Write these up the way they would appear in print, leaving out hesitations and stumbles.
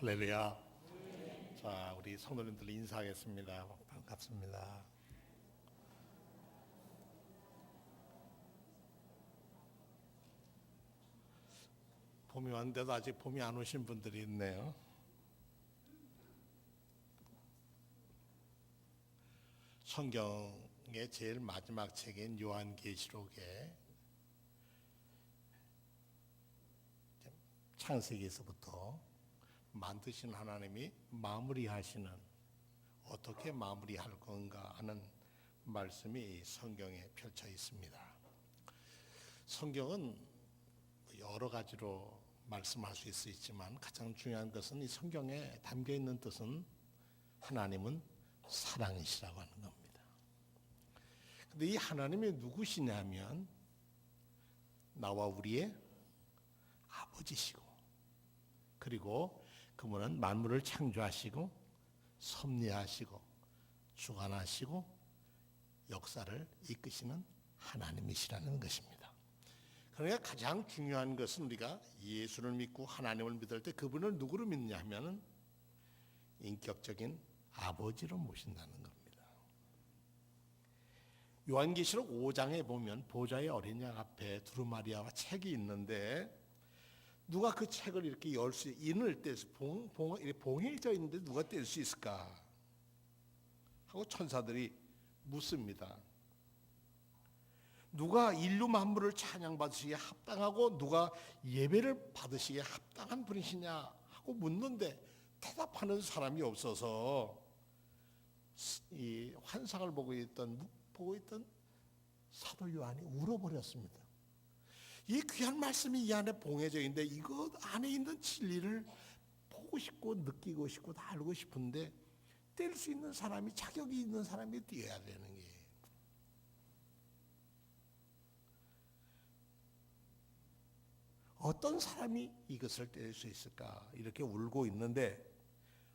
할렐루야. 자, 우리 성도님들 인사하겠습니다. 반갑습니다. 봄이 왔는데도 아직 봄이 안 오신 분들이 있네요. 성경의 제일 마지막 책인 요한계시록에 창세기에서부터 만드신 하나님이 마무리하시는, 어떻게 마무리할 건가 하는 말씀이 성경에 펼쳐 있습니다. 성경은 여러 가지로 말씀할 수 있지만 가장 중요한 것은, 이 성경에 담겨 있는 뜻은 하나님은 사랑이시라고 하는 겁니다. 근데 이 하나님이 누구시냐면 나와 우리의 아버지시고, 그리고 그분은 만물을 창조하시고 섭리하시고 주관하시고 역사를 이끄시는 하나님이시라는 것입니다. 그러니까 가장 중요한 것은 우리가 예수를 믿고 하나님을 믿을 때 그분을 누구로 믿느냐 하면 인격적인 아버지로 모신다는 겁니다. 요한계시록 5장에 보면 보좌의 어린 양 앞에 두루마리아와 책이 있는데, 누가 그 책을 이렇게 열 수, 인을 떼서 봉해져 있는데 누가 뗄 수 있을까 하고 천사들이 묻습니다. 누가 인류 만물을 찬양받으시기에 합당하고 누가 예배를 받으시기에 합당한 분이시냐 하고 묻는데 대답하는 사람이 없어서 이 환상을 보고 있던 사도 요한이 울어버렸습니다. 이 귀한 말씀이 이 안에 봉해져 있는데 이것 안에 있는 진리를 보고 싶고 느끼고 싶고 다 알고 싶은데 뗄 수 있는 사람이, 자격이 있는 사람이 떼어야 되는 게, 어떤 사람이 이것을 뗄 수 있을까 이렇게 울고 있는데,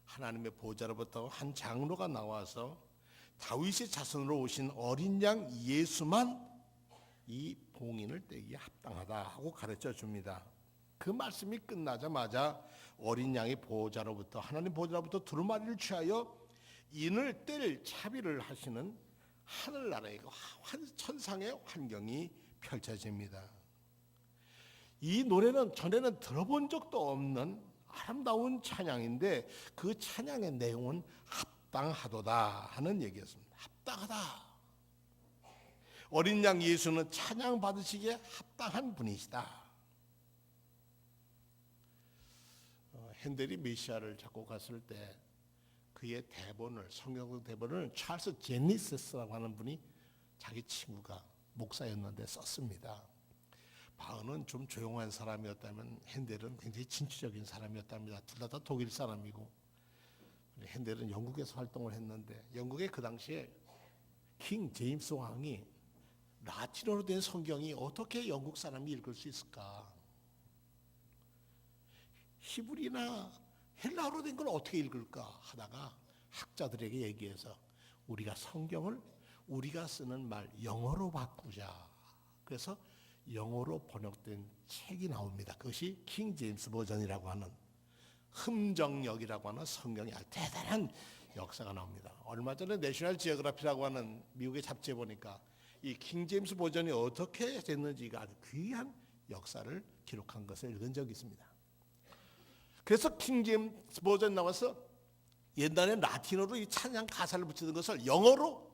하나님의 보좌로부터 한 장로가 나와서 다윗의 자손으로 오신 어린 양 예수만 이 봉인을 떼기에 합당하다 하고 가르쳐 줍니다. 그 말씀이 끝나자마자 어린 양의 보좌로부터, 하나님 보좌로부터 두루마리를 취하여 인을 뗄 차비를 하시는 하늘나라의 천상의 환경이 펼쳐집니다. 이 노래는 전에는 들어본 적도 없는 아름다운 찬양인데 그 찬양의 내용은 합당하도다 하는 얘기였습니다. 합당하다. 어린 양 예수는 찬양 받으시기에 합당한 분이시다. 핸델이 메시아를 작곡했을 때 그의 대본을, 성경 대본을 찰스 제니시스라고 하는 분이 자기 친구가 목사였는데 썼습니다. 바흐는 좀 조용한 사람이었다면 핸델은 굉장히 진취적인 사람이었답니다. 둘 다 독일 사람이고, 핸델은 영국에서 활동을 했는데 영국의 그 당시에 킹 제임스 왕이 라틴어로 된 성경이 어떻게 영국 사람이 읽을 수 있을까? 히브리나 헬라어로 된 걸 어떻게 읽을까 하다가 학자들에게 얘기해서 우리가 성경을 우리가 쓰는 말 영어로 바꾸자. 그래서 영어로 번역된 책이 나옵니다. 그것이 킹 제임스 버전이라고 하는, 흠정역이라고 하는 성경이 아주 대단한 역사가 나옵니다. 얼마 전에 내셔널 지오그래피라고 하는 미국의 잡지에 보니까 이 킹 제임스 버전이 어떻게 됐는지가 아주 귀한 역사를 기록한 것을 읽은 적이 있습니다. 그래서 킹 제임스 버전 나와서 옛날에 라틴어로 이 찬양 가사를 붙이던 것을 영어로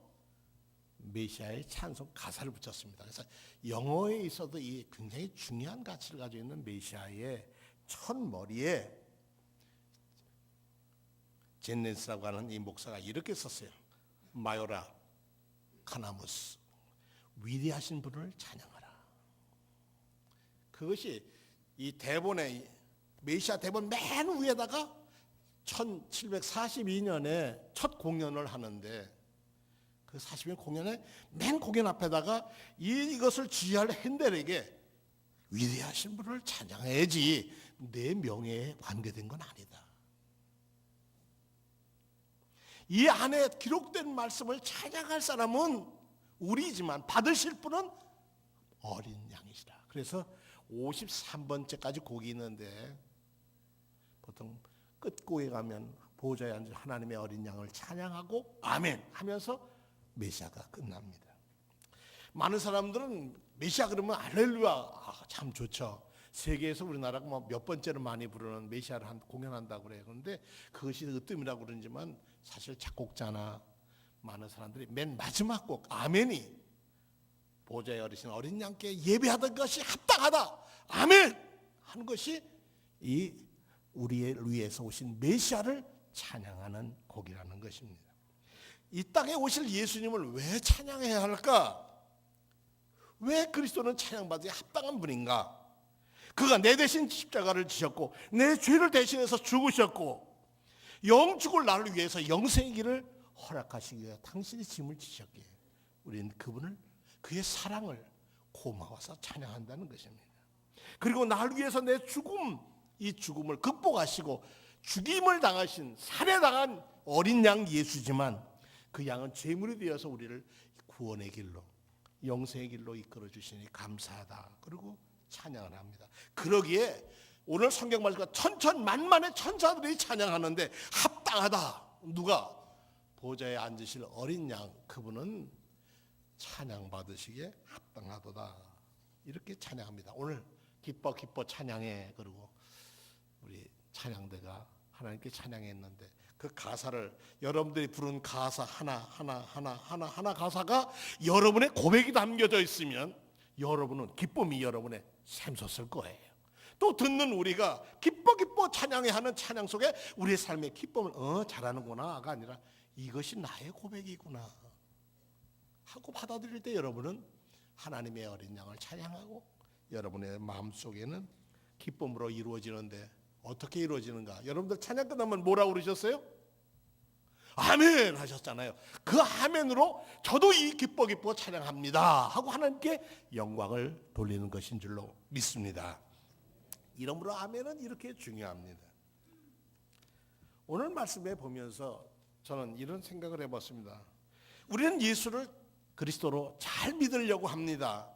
메시아의 찬송 가사를 붙였습니다. 그래서 영어에 있어도 이 굉장히 중요한 가치를 가지고 있는 메시아의 첫머리에 제네스라고 하는 이 목사가 이렇게 썼어요. 마요라 카나무스, 위대하신 분을 찬양하라. 그것이 이 대본의, 메시아 대본 맨 위에다가 1742년에 첫 공연을 하는데, 그 40년 공연에 맨 공연 앞에다가 이것을 지휘할 핸델에게 위대하신 분을 찬양해야지 내 명예에 관계된 건 아니다. 이 안에 기록된 말씀을 찬양할 사람은 우리지만 받으실 분은 어린 양이시라. 그래서 53번째까지 곡이 있는데 보통 끝 끝곡에 가면 보좌에 앉은 하나님의 어린 양을 찬양하고 아멘 하면서 메시아가 끝납니다. 많은 사람들은 메시아 그러면 할렐루야 참 좋죠. 세계에서 우리나라가 몇 번째로 많이 부르는 메시아를 공연한다고 그래요. 그런데 그것이 으뜸이라고 그러지만 사실 작곡자나 많은 사람들이 맨 마지막 곡 아멘이 보좌에 어리신 어린 양께 예배하던 것이 합당하다 아멘 하는 것이 이 우리의 위에서 오신 메시아를 찬양하는 곡이라는 것입니다. 이 땅에 오실 예수님을 왜 찬양해야 할까? 왜 그리스도는 찬양받기 합당한 분인가? 그가 내 대신 십자가를 지셨고 내 죄를 대신해서 죽으셨고 영죽을 나를 위해서 영생의 길을 허락하시기 위해 당신이 짐을 지셨기에 우리는 그분을 그의 사랑을 고마워서 찬양한다는 것입니다. 그리고 나를 위해서 내 이 죽음을 극복하시고 죽임을 당하신 살해당한 어린 양 예수지만 그 양은 제물이 되어서 우리를 구원의 길로 영생의 길로 이끌어 주시니 감사하다. 그리고 찬양을 합니다. 그러기에 오늘 성경 말씀과 천천만만의 천사들이 찬양하는데 합당하다. 누가? 보좌에 앉으실 어린 양 그분은 찬양 받으시기에 합당하도다. 이렇게 찬양합니다. 오늘 기뻐 찬양해. 그리고 우리 찬양대가 하나님께 찬양했는데 그 가사를 여러분들이 부른 가사 하나 가사가 여러분의 고백이 담겨져 있으면 여러분은 기쁨이 여러분의 샘솟을 거예요. 또 듣는 우리가 기뻐 찬양해 하는 찬양 속에 우리의 삶의 기쁨을 잘하는구나가 아니라 이것이 나의 고백이구나 하고 받아들일 때 여러분은 하나님의 어린 양을 찬양하고 여러분의 마음속에는 기쁨으로 이루어지는데 어떻게 이루어지는가? 여러분들 찬양 끝나면 뭐라고 그러셨어요? 아멘 하셨잖아요. 그 아멘으로 저도 이 기뻐 찬양합니다 하고 하나님께 영광을 돌리는 것인 줄로 믿습니다. 이러므로 아멘은 이렇게 중요합니다. 오늘 말씀에 보면서 저는 이런 생각을 해봤습니다. 우리는 예수를 그리스도로 잘 믿으려고 합니다.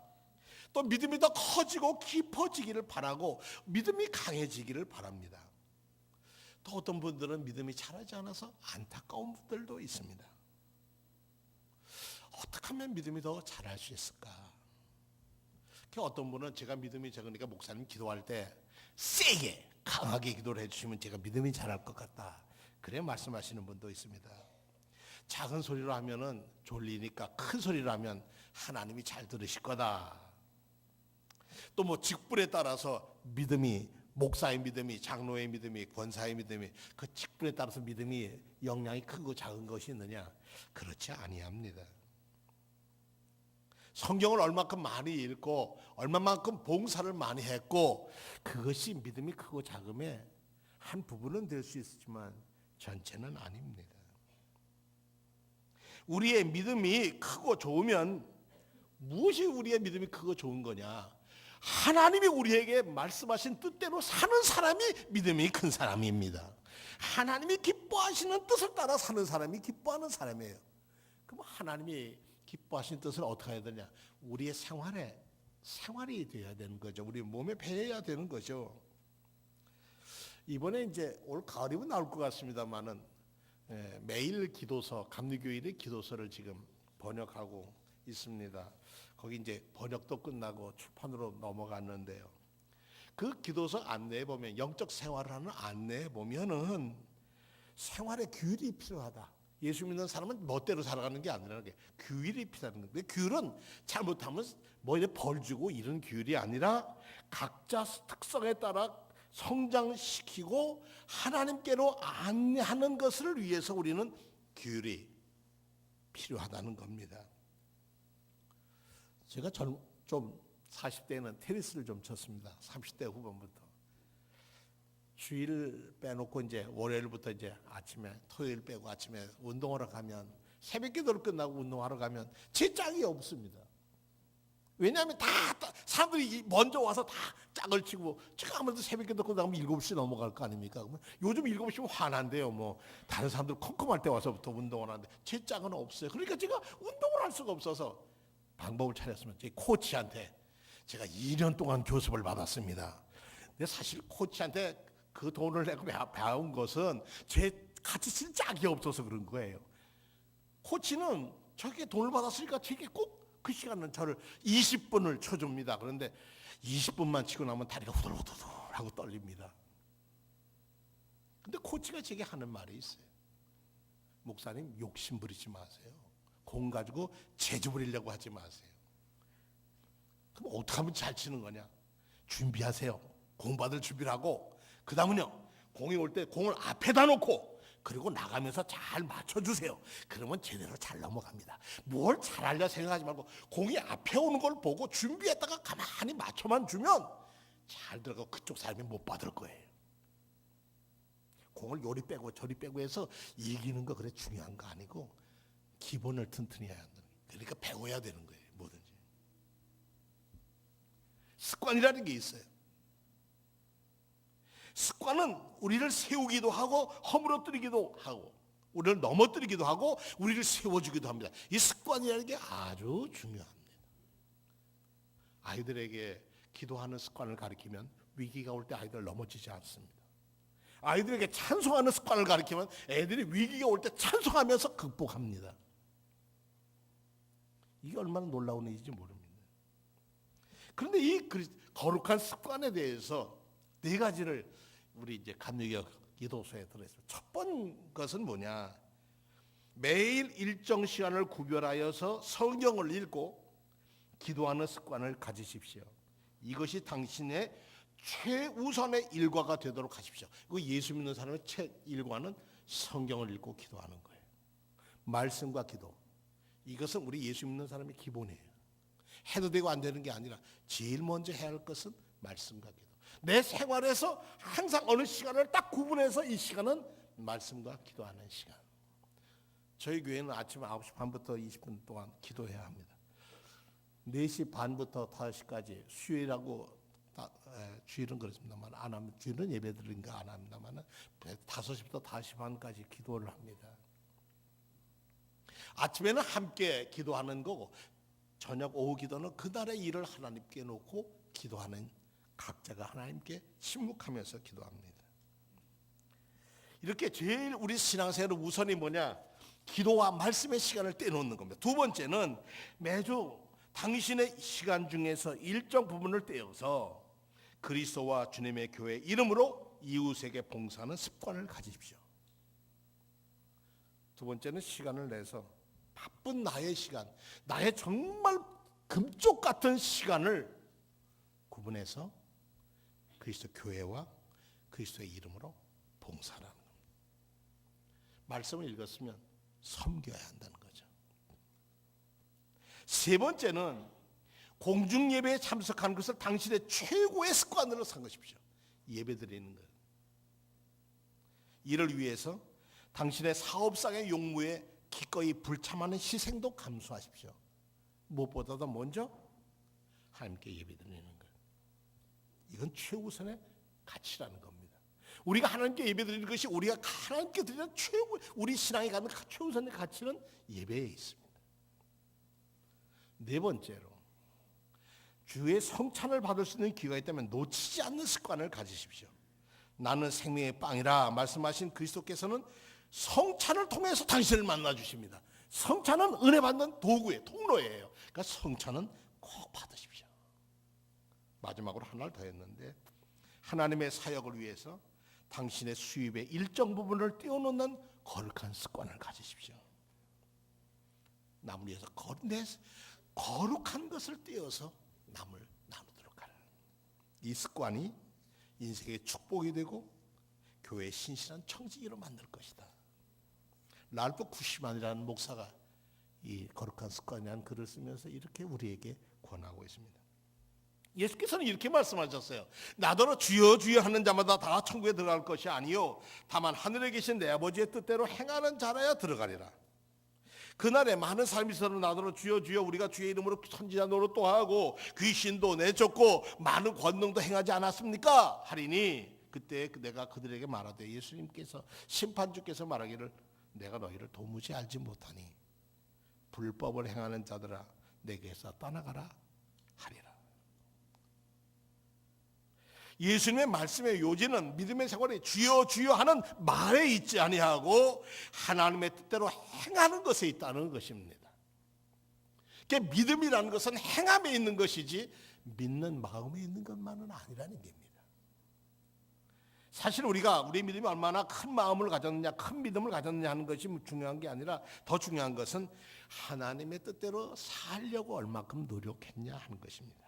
또 믿음이 더 커지고 깊어지기를 바라고 믿음이 강해지기를 바랍니다. 또 어떤 분들은 믿음이 자라지 않아서 안타까운 분들도 있습니다. 어떻게 하면 믿음이 더 자랄 수 있을까? 어떤 분은 제가 믿음이 적으니까 목사님 기도할 때 세게 강하게 기도를 해주시면 제가 믿음이 자랄 것 같다. 그래 말씀하시는 분도 있습니다. 작은 소리로 하면은 졸리니까 큰 소리로 하면 하나님이 잘 들으실 거다. 또 뭐 직분에 따라서 믿음이 목사의 믿음이 장로의 믿음이 권사의 믿음이 그 직분에 따라서 믿음이 영향이 크고 작은 것이 있느냐? 그렇지 아니합니다. 성경을 얼마큼 많이 읽고 얼마만큼 봉사를 많이 했고 그것이 믿음이 크고 작음의 한 부분은 될 수 있지만 전체는 아닙니다. 우리의 믿음이 크고 좋으면 무엇이 우리의 믿음이 크고 좋은 거냐? 하나님이 우리에게 말씀하신 뜻대로 사는 사람이 믿음이 큰 사람입니다. 하나님이 기뻐하시는 뜻을 따라 사는 사람이 기뻐하는 사람이에요. 그럼 하나님이 기뻐하시는 뜻을 어떻게 해야 되냐? 우리의 생활이 되어야 되는 거죠. 우리 몸에 배어야 되는 거죠. 이번에 이제 올 가을이면 나올 것 같습니다만은 매일 기도서, 감리교일의 기도서를 지금 번역하고 있습니다. 거기 이제 번역도 끝나고 출판으로 넘어갔는데요. 그 기도서 안내에 보면 영적 생활을 하는 안내에 보면은 생활의 규율이 필요하다. 예수 믿는 사람은 멋대로 살아가는 게 아니라 규율이 필요한 건데 규율은 잘못하면 뭐 이렇게 벌 주고 이런 규율이 아니라 각자 특성에 따라 성장시키고 하나님께로 안내하는 것을 위해서 우리는 규율이 필요하다는 겁니다. 제가 좀 40대에는 테니스를 좀 쳤습니다. 30대 후반부터. 주일 빼놓고 이제 월요일부터 이제 아침에 토요일 빼고 아침에 운동하러 가면 새벽 기도를 끝나고 운동하러 가면 제 짝이 없습니다. 왜냐하면 다 사람들이 먼저 와서 다 짝을 치고 제가 아무래도 새벽 기도 끝나면 7시 넘어갈 거 아닙니까? 그러면 요즘 7시면 화난대요. 뭐 다른 사람들 컴컴할 때 와서부터 운동을 하는데 제 짝은 없어요. 그러니까 제가 운동을 할 수가 없어서 방법을 찾았으면 제 코치한테 제가 2년 동안 교습을 받았습니다. 근데 사실 코치한테 그 돈을 내고 배운 것은 제 같이 쓸 짝이 없어서 그런 거예요. 코치는 저게 돈을 받았으니까 저게 꼭 그 시간은 저를 20분을 쳐줍니다. 그런데 20분만 치고 나면 다리가 후들후들 하고 떨립니다. 근데 코치가 제게 하는 말이 있어요. 목사님, 욕심 부리지 마세요. 공 가지고 재주 부리려고 하지 마세요. 그럼 어떻게 하면 잘 치는 거냐? 준비하세요. 공 받을 준비를 하고, 그 다음은요, 공이 올 때 공을 앞에다 놓고, 그리고 나가면서 잘 맞춰주세요. 그러면 제대로 잘 넘어갑니다. 뭘 잘하려 생각하지 말고 공이 앞에 오는 걸 보고 준비했다가 가만히 맞춰만 주면 잘 들어가고 그쪽 사람이 못 받을 거예요. 공을 요리 빼고 저리 빼고 해서 이기는 거 그래 중요한 거 아니고 기본을 튼튼히 해야 한다. 그러니까 배워야 되는 거예요. 뭐든지. 습관이라는 게 있어요. 습관은 우리를 세우기도 하고 허물어뜨리기도 하고 우리를 넘어뜨리기도 하고 우리를 세워주기도 합니다. 이 습관이라는 게 아주 중요합니다. 아이들에게 기도하는 습관을 가르치면 위기가 올 때 아이들 넘어지지 않습니다. 아이들에게 찬송하는 습관을 가르치면 애들이 위기가 올 때 찬송하면서 극복합니다. 이게 얼마나 놀라운 일인지 모릅니다. 그런데 이 거룩한 습관에 대해서 네 가지를 우리 이제 감리교 기도서에 들어있습니다. 첫 번째 것은 뭐냐? 매일 일정 시간을 구별하여서 성경을 읽고 기도하는 습관을 가지십시오. 이것이 당신의 최우선의 일과가 되도록 하십시오. 그 예수 믿는 사람의 최일과는 성경을 읽고 기도하는 거예요. 말씀과 기도. 이것은 우리 예수 믿는 사람의 기본이에요. 해도 되고 안 되는 게 아니라 제일 먼저 해야 할 것은 말씀과 기도. 내 생활에서 항상 어느 시간을 딱 구분해서 이 시간은 말씀과 기도하는 시간. 저희 교회는 아침 9시 반부터 20분 동안 기도해야 합니다. 4시 반부터 5시까지 수요일하고 주일은 그렇습니다만 안 하면 주일은 예배 드리는 거 안 합니다만 5시부터 5시 반까지 기도를 합니다. 아침에는 함께 기도하는 거고 저녁 오후 기도는 그날의 일을 하나님께 놓고 기도하는 각자가 하나님께 침묵하면서 기도합니다. 이렇게 제일 우리 신앙생활의 우선이 뭐냐? 기도와 말씀의 시간을 떼놓는 겁니다. 두 번째는 매주 당신의 시간 중에서 일정 부분을 떼어서 그리스도와 주님의 교회 이름으로 이웃에게 봉사하는 습관을 가지십시오. 두 번째는 시간을 내서 바쁜 나의 시간, 나의 정말 금쪽 같은 시간을 구분해서 그리스도 교회와 그리스도의 이름으로 봉사하는 겁니다. 말씀을 읽었으면 섬겨야 한다는 거죠. 세 번째는 공중예배에 참석하는 것을 당신의 최고의 습관으로 삼으십시오. 예배드리는 것. 이를 위해서 당신의 사업상의 용무에 기꺼이 불참하는 희생도 감수하십시오. 무엇보다도 먼저 하나님께 예배드리는 것. 이건 최우선의 가치라는 겁니다. 우리가 하나님께 예배드리는 것이 우리가 하나님께 드리는 최고, 우리 신앙에 갖는 최우선의 가치는 예배에 있습니다. 네 번째로 주의 성찬을 받을 수 있는 기회가 있다면 놓치지 않는 습관을 가지십시오. 나는 생명의 빵이라 말씀하신 그리스도께서는 성찬을 통해서 당신을 만나 주십니다. 성찬은 은혜 받는 도구예요. 통로예요. 그러니까 성찬은 꼭 받으십시오. 마지막으로 하나를 더 했는데 하나님의 사역을 위해서 당신의 수입의 일정 부분을 떼어놓는 거룩한 습관을 가지십시오. 남을 위해서 거룩한 것을 떼어서 남을 나누도록 하라. 이 습관이 인생의 축복이 되고 교회의 신실한 청지기로 만들 것이다. 랄프 쿠시만이라는 목사가 이 거룩한 습관이라는 글을 쓰면서 이렇게 우리에게 권하고 있습니다. 예수께서는 이렇게 말씀하셨어요. 나더러 주여 주여 하는 자마다 다 천국에 들어갈 것이 아니요 다만 하늘에 계신 내 아버지의 뜻대로 행하는 자라야 들어가리라. 그날에 많은 사람이 서로 나더러 주여 주여 우리가 주의 이름으로 선지자 노릇도 하고 귀신도 내쫓고 많은 권능도 행하지 않았습니까? 하리니 그때 내가 그들에게 말하되 예수님께서 심판주께서 말하기를 내가 너희를 도무지 알지 못하니 불법을 행하는 자들아 내게서 떠나가라 하리라. 예수님의 말씀의 요지는 믿음의 생활이 주여 주여 하는 말에 있지 아니하고 하나님의 뜻대로 행하는 것에 있다는 것입니다. 그러니까 믿음이라는 것은 행함에 있는 것이지 믿는 마음에 있는 것만은 아니라는 겁니다. 사실 우리가 우리 믿음이 얼마나 큰 마음을 가졌느냐, 큰 믿음을 가졌느냐 하는 것이 중요한 게 아니라 더 중요한 것은 하나님의 뜻대로 살려고 얼마큼 노력했냐 하는 것입니다.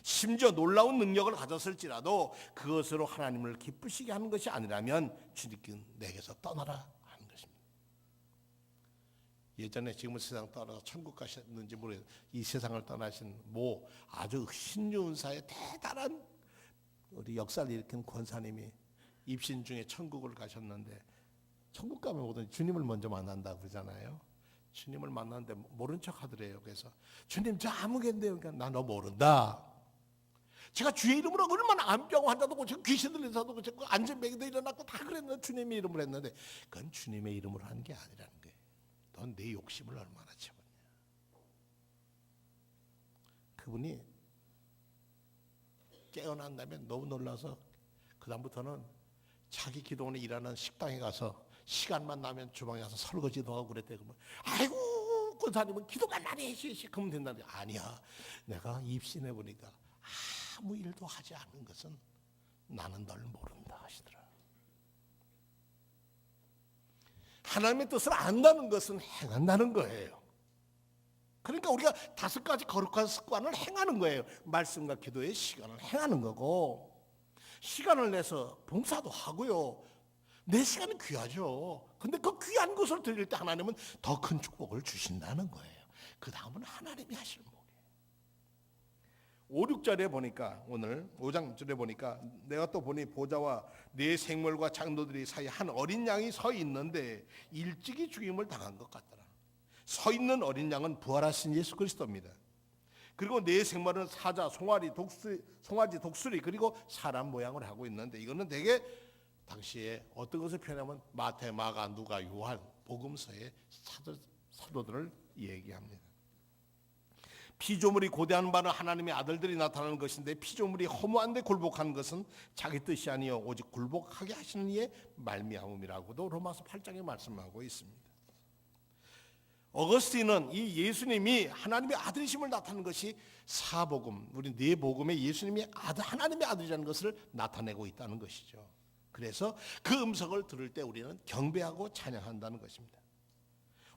심지어 놀라운 능력을 가졌을지라도 그것으로 하나님을 기쁘시게 하는 것이 아니라면 주님께 내게서 떠나라 하는 것입니다. 예전에 지금은 세상 떠나서 천국 가셨는지 모르겠는데 이 세상을 떠나신 아주 신유은사의 대단한 우리 역사를 일으킨 권사님이 입신 중에 천국을 가셨는데 천국 가면 오더니 주님을 먼저 만난다고 그러잖아요. 주님을 만났는데 모른 척 하더래요. 그래서 주님 저 아무개인데요. 그러니까 나 너 모른다. 제가 주의 이름으로 얼마나 암병 환자도 고치고 귀신 들린 사도 고치고 안전뱅이도 일어났고 다 그랬는데 주님의 이름으로 했는데 그건 주님의 이름으로 하는 게 아니라는 거예요. 넌 내 욕심을 얼마나 채웠냐. 그분이 깨어난 다음에 너무 놀라서 그 다음부터는 자기 기도원에 일하는 식당에 가서 시간만 나면 주방에 가서 설거지도 하고 그랬대요. 그러면 아이고 권사님은 기도만 많이 해주시 그러면 된다는데 아니야. 내가 입신해 보니까 아무 일도 하지 않는 것은 나는 널 모른다 하시더라. 하나님의 뜻을 안다는 것은 행한다는 거예요. 그러니까 우리가 5가지 거룩한 습관을 행하는 거예요. 말씀과 기도의 시간을 행하는 거고 시간을 내서 봉사도 하고요. 내 시간은 귀하죠. 근데 그 귀한 것을 드릴 때 하나님은 더 큰 축복을 주신다는 거예요. 그 다음은 하나님이 하실 목이에요. 5, 6절에 보니까 오늘 5장절에 보니까 내가 또 보니 보좌와 네 생물과 장로들이 사이에 한 어린 양이 서 있는데 일찍이 죽임을 당한 것 같더라. 서 있는 어린 양은 부활하신 예수 그리스도입니다. 그리고 네 생물은 사자, 송아지, 독수리 그리고 사람 모양을 하고 있는데 이거는 되게 당시에 어떤 것을 표현하면 마태, 마가, 누가, 요한 복음서의 사도들을 얘기합니다. 피조물이 고대하는 바는 하나님의 아들들이 나타나는 것인데 피조물이 허무한데 굴복하는 것은 자기 뜻이 아니요 오직 굴복하게 하시는 이의 말미암음이라고도 로마서 8장에 말씀하고 있습니다. 어거스틴은 이 예수님이 하나님의 아들이심을 나타내는 것이 사복음, 우리 네 복음에 예수님이 하나님의 아들이라는 것을 나타내고 있다는 것이죠. 그래서 그 음성을 들을 때 우리는 경배하고 찬양한다는 것입니다.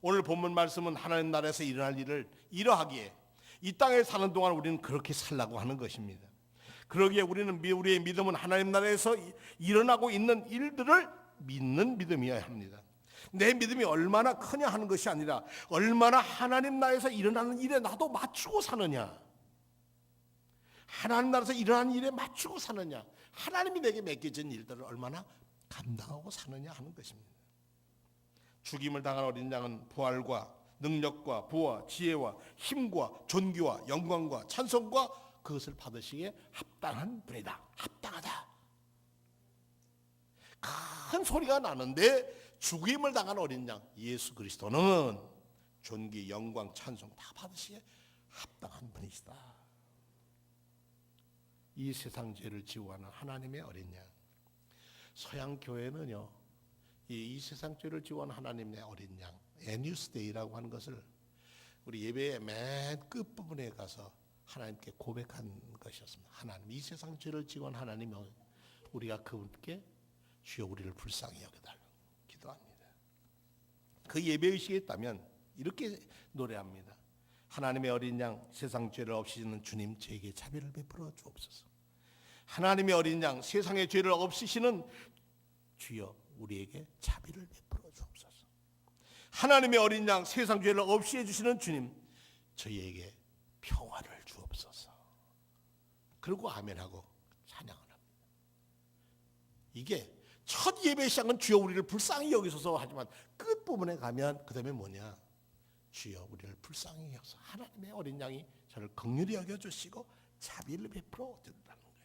오늘 본문 말씀은 하나님 나라에서 일어날 일을 이러하기에 이 땅에 사는 동안 우리는 그렇게 살라고 하는 것입니다. 그러기에 우리의 믿음은 하나님 나라에서 일어나고 있는 일들을 믿는 믿음이어야 합니다. 내 믿음이 얼마나 크냐 하는 것이 아니라 얼마나 하나님 나라에서 일어나는 일에 나도 맞추고 사느냐, 하나님 나라에서 일어나는 일에 맞추고 사느냐, 하나님이 내게 맡겨진 일들을 얼마나 감당하고 사느냐 하는 것입니다. 죽임을 당한 어린 양은 부활과 능력과 부와 지혜와 힘과 존귀와 영광과 찬송과 그것을 받으시기에 합당한 분이다. 합당하다. 큰 소리가 나는데 죽임을 당한 어린 양 예수 그리스도는 존귀, 영광, 찬송 다 받으시기에 합당한 분이시다. 이 세상 죄를 지우하는 하나님의 어린 양. 서양 교회는요, 이 세상 죄를 지우하는 하나님의 어린 양 애뉴스데이라고 하는 것을 우리 예배의 맨 끝부분에 가서 하나님께 고백한 것이었습니다. 하나님, 이 세상 죄를 지은 하나님, 우리가 그분께 주여 우리를 불쌍히 여겨달라고 기도합니다. 그 예배의식에 있다면 이렇게 노래합니다. 하나님의 어린 양, 세상 죄를 없이시는 주님, 저에게 자비를 베풀어 주옵소서. 하나님의 어린 양, 세상의 죄를 없이시는 주여 우리에게 자비를 베풀어 주옵소서. 하나님의 어린 양, 세상 죄를 없이 해주시는 주님, 저희에게 평화를 주옵소서. 그리고 아멘하고 찬양을 합니다. 이게 첫 예배 시작은 주여 우리를 불쌍히 여기소서 하지만 끝부분에 가면 그 다음에 뭐냐, 주여 우리를 불쌍히 여기소서. 하나님의 어린 양이 저를 긍휼히 여겨주시고 자비를 베풀어 준다는 거예요.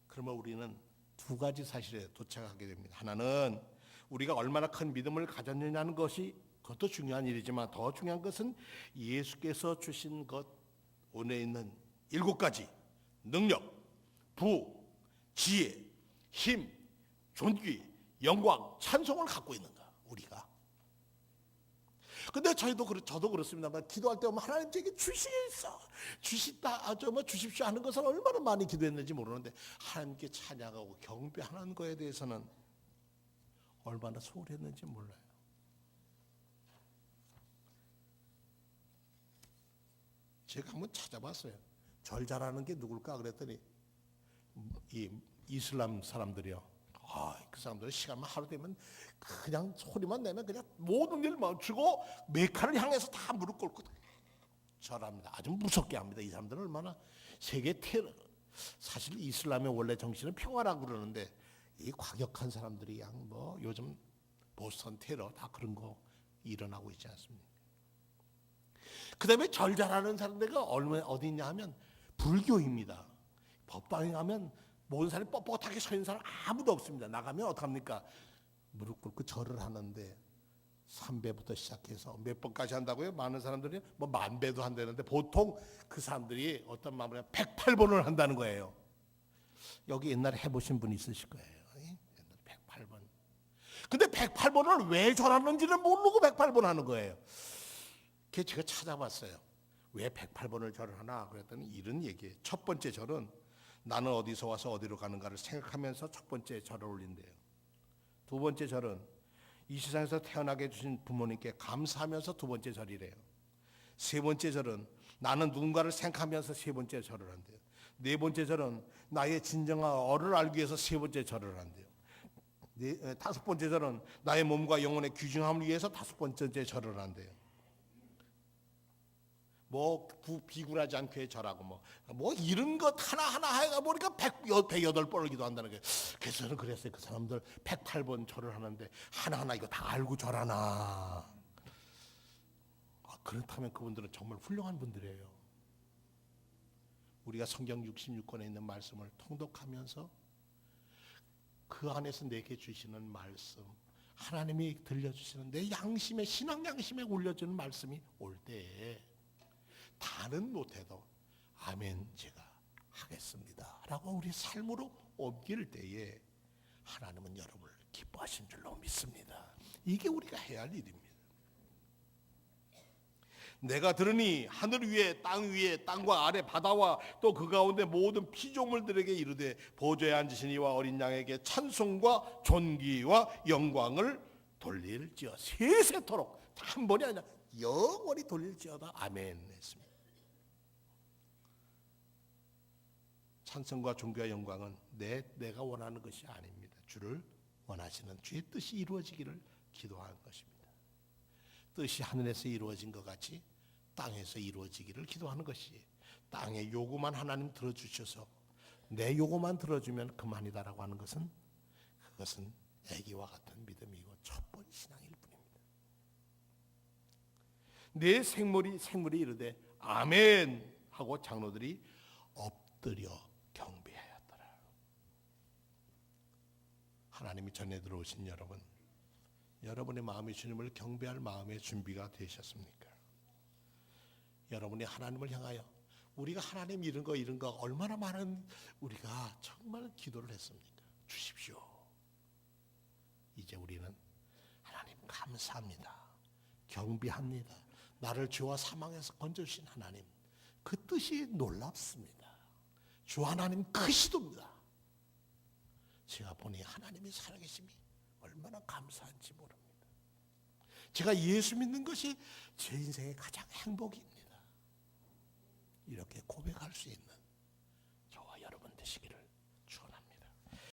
그러면 우리는 2가지 사실에 도착하게 됩니다. 하나는 우리가 얼마나 큰 믿음을 가졌느냐는 것이 그것도 중요한 일이지만 더 중요한 것은 예수께서 주신 것 오늘에 있는 7가지 능력, 부, 지혜, 힘, 존귀, 영광, 찬송을 갖고 있는가 우리가. 근데 저도 그렇습니다만 기도할 때 보면 하나님 제게 주십시오 하는 것을 얼마나 많이 기도했는지 모르는데 하나님께 찬양하고 경배하는 거에 대해서는 얼마나 소홀했는지 몰라요. 제가 한번 찾아봤어요. 절 잘하는 게 누굴까 그랬더니 이 이슬람 사람들이요. 그 사람들은 시간만 하루 되면 그냥 소리만 내면 그냥 모든 일 멈추고 메카를 향해서 다 무릎 꿇고 절합니다. 아주 무섭게 합니다. 이 사람들은 얼마나 세계 테러. 사실 이슬람의 원래 정신은 평화라고 그러는데 이 과격한 사람들이 요즘 보스턴 테러 다 그런 거 일어나고 있지 않습니까? 그 다음에 절 잘하는 사람들가 어디 있냐 하면 불교입니다. 법당에 가면 모든 사람이 뻣뻣하게 서 있는 사람 아무도 없습니다. 나가면 어떡합니까? 무릎 꿇고 절을 하는데 3배부터 시작해서 몇 번까지 한다고요? 많은 사람들이 10,000배도 한다는데 보통 그 사람들이 어떤 마음으로 108번을 한다는 거예요. 여기 옛날에 해보신 분 있으실 거예요. 옛날에 108번. 근데 108번을 왜 절하는지를 모르고 108번 하는 거예요. 그래서 제가 찾아봤어요. 왜 108번을 절을 하나? 그랬더니 이런 얘기예요. 첫 번째 절은 나는 어디서 와서 어디로 가는가를 생각하면서 첫 번째 절을 올린대요. 두 번째 절은 이 세상에서 태어나게 해주신 부모님께 감사하면서 두 번째 절이래요. 세 번째 절은 나는 누군가를 생각하면서 세 번째 절을 한대요. 네 번째 절은 나의 진정한 어를 알기 위해서 세 번째 절을 한대요. 다섯 번째 절은 나의 몸과 영혼의 귀중함을 위해서 다섯 번째 절을 한대요. 비굴하지 않게 절하고 이런 것 하나하나 해가 보니까 108번을 기도한다는 거예요. 그래서 저는 그랬어요. 그 사람들 108번 절을 하는데 하나하나 이거 다 알고 절하나. 그렇다면 그분들은 정말 훌륭한 분들이에요. 우리가 성경 66권에 있는 말씀을 통독하면서 그 안에서 내게 주시는 말씀, 하나님이 들려주시는 내 양심에, 신앙 양심에 올려주는 말씀이 올 때에 다는 못해도 아멘 제가 하겠습니다 라고 우리 삶으로 옮길 때에 하나님은 여러분을 기뻐하신 줄로 믿습니다. 이게 우리가 해야 할 일입니다. 내가 들으니 하늘 위에 땅과 아래 바다와 또 그 가운데 모든 피조물들에게 이르되 보좌에 앉으신 이와 어린 양에게 찬송과 존귀와 영광을 돌릴지어 세세토록 한 번이 아니라 영원히 돌릴지어다 아멘 했습니다. 찬송과 존귀와 영광은 내가 원하는 것이 아닙니다. 주를 원하시는 주의 뜻이 이루어지기를 기도하는 것입니다. 뜻이 하늘에서 이루어진 것 같이 땅에서 이루어지기를 기도하는 것이 땅의 요구만 하나님 들어주셔서 내 요구만 들어주면 그만이다라고 하는 것은 그것은 애기와 같은 믿음이고 첩보리 신앙일 뿐입니다. 내 생물이 이르되 아멘 하고 장로들이 엎드려 경배하였더라. 하나님이 전에 들어오신 여러분의 마음이 주님을 경배할 마음의 준비가 되셨습니까? 여러분이 하나님을 향하여 우리가 하나님 이런 거 얼마나 많은 우리가 정말 기도를 했습니까? 주십시오. 이제 우리는 하나님 감사합니다. 경배합니다. 나를 죄와 사망에서 건져주신 하나님 그 뜻이 놀랍습니다. 주 하나님 크시도입니다. 제가 보니 하나님이 살아계심이 얼마나 감사한지 모릅니다. 제가 예수 믿는 것이 제 인생의 가장 행복입니다. 이렇게 고백할 수 있는 저와 여러분 되시기를 축원합니다.